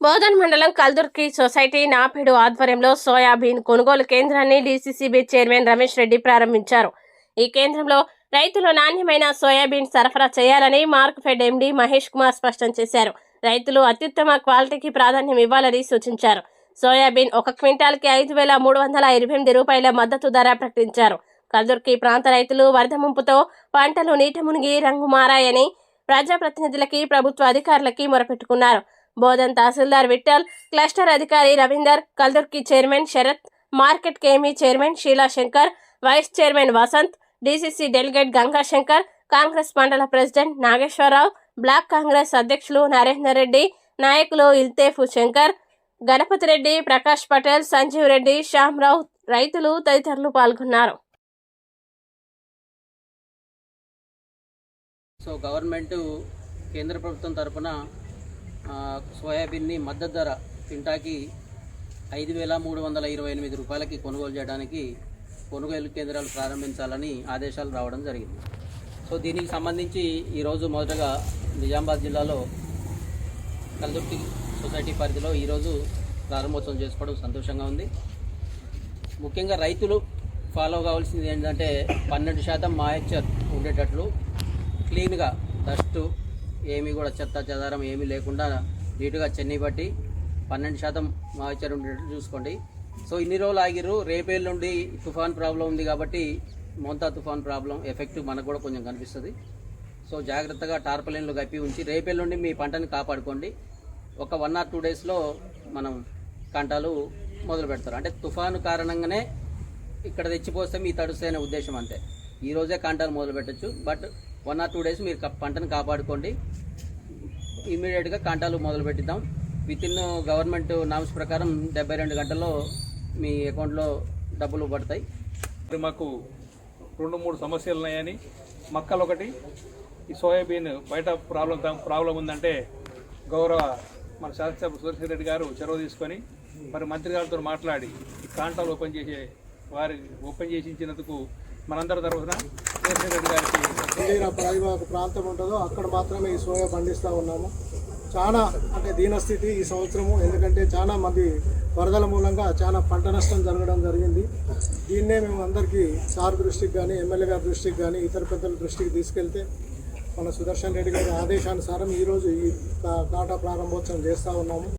బోధన్ మండలం కల్దుర్కి సొసైటీ నాపేడు ఆధ్వర్యంలో సోయాబీన్ కొనుగోలు కేంద్రాన్ని డీసీసీబీ చైర్మన్ రమేష్ రెడ్డి ప్రారంభించారు. ఈ కేంద్రంలో రైతులు నాణ్యమైన సోయాబీన్ సరఫరా చేయాలని మార్క్ఫెడ్ ఎండీ మహేష్ కుమార్ స్పష్టం చేశారు. రైతులు అత్యుత్తమ క్వాలిటీకి ప్రాధాన్యం ఇవ్వాలని సూచించారు. సోయాబీన్ ఒక క్వింటాల్కి 5,328 రూపాయల మద్దతు ధర ప్రకటించారు. కల్దుర్కి ప్రాంత రైతులు వరద ముంపుతో పంటలు నీట మునిగి రంగు మారాయని ప్రజాప్రతినిధులకి ప్రభుత్వ అధికారులకి మొరపెట్టుకున్నారు. బోధన్ తహసీల్దార్ విఠల్, క్లస్టర్ అధికారి రవీందర్, కల్దుర్కి చైర్మన్ శరత్, మార్కెట్ కేమీ chairman Sheela Shankar, vice chairman Vasanth, DCC delegate Gangashankar, Congress మండల ప్రెసిడెంట్ నాగేశ్వరరావు, బ్లాక్ కాంగ్రెస్ అధ్యక్షులు నరేందర్ రెడ్డి, నాయకులు ఇల్తేఫు శంకర్, గణపతి రెడ్డి, ప్రకాష్ పటేల్, సంజీవ్ రెడ్డి, శ్యామరావు, రైతులు తదితరులు పాల్గొన్నారు. సో గవర్నమెంట్ కేంద్ర ప్రభుత్వం తరఫున సోయాబీన్ని మద్దతు ధర క్వింటాకి 5,328 రూపాయలకి కొనుగోలు చేయడానికి కొనుగోలు కేంద్రాలు ప్రారంభించాలని ఆదేశాలు రావడం జరిగింది. సో దీనికి సంబంధించి ఈరోజు మొదటగా నిజామాబాద్ జిల్లాలో కల్దుర్తి సొసైటీ పరిధిలో ఈరోజు ప్రారంభోత్సవం చేసుకోవడం సంతోషంగా ఉంది. ముఖ్యంగా రైతులు ఫాలో కావాల్సింది ఏంటంటే 12% మాయిశ్చర్ ఉండేటట్లు క్లీన్గా డస్ట్ ఏమీ కూడా చెత్త చెదారం ఏమీ లేకుండా నీట్గా చెన్నీ బట్టి 12% మాయిశ్చర్ ఉండేటట్టు చూసుకోండి. సో ఇన్ని రోజులు ఆగిరు, రేపేళ్ళ నుండి తుఫాన్ ప్రాబ్లం ఉంది కాబట్టి మోంతా తుఫాన్ ప్రాబ్లం ఎఫెక్ట్ మనకు కూడా కొంచెం కనిపిస్తుంది. సో జాగ్రత్తగా టార్పలిన్లు కప్పి ఉంచి రేపేళ్ళ నుండి మీ పంటని కాపాడుకోండి. ఒక 1 or 2 డేస్లో మనం కంటాలు మొదలు పెడతారు. అంటే తుఫాను కారణంగానే ఇక్కడ తెచ్చిపోస్తే మీ తడుస్తే అనే ఉద్దేశం అంతే. ఈరోజే కంటాలు మొదలు పెట్టచ్చు, బట్ 1 or 2 డేస్ మీరు పంటను కాపాడుకోండి. ఇమీడియట్గా కంటాలు మొదలు పెట్టిద్దాం. వితిన్ గవర్నమెంట్ నామ్స్ ప్రకారం 72 గంటల్లో మీ అకౌంట్లో డబ్బులు పడతాయి. మాకు 2-3 సమస్యలు ఉన్నాయని, మక్కలు ఒకటి, ఈ సోయాబీన్ బయట ప్రాబ్లం ఉందంటే గౌరవ మన శాసనసభ సురేష్ రెడ్డి గారు చొరవ తీసుకొని మరి మంత్రి గారితో మాట్లాడి ఈ కాంటాలు ఓపెన్ చేసి ఇచ్చినందుకు మనందరి తరఫున సురేష్ రెడ్డి గారికి పరివాహక ప్రాంతం ఉంటుందో అక్కడ మాత్రమే ఈ సోయా పండిస్తూ ఉన్నాము. చాలా అంటే దీనస్థితి ఈ సంవత్సరము, ఎందుకంటే చాలా మంది వరదల మూలంగా చాలా పంట నష్టం జరగడం జరిగింది. దీన్నే మేము అందరికీ సార్ దృష్టికి కానీ, ఎమ్మెల్యే గారి దృష్టికి కానీ, ఇతర పెద్దల దృష్టికి తీసుకెళ్తే మన సుదర్శన్ రెడ్డి గారి ఆదేశానుసారం ఈరోజు ఈ కాటా ప్రారంభోత్సవం చేస్తూ ఉన్నాము.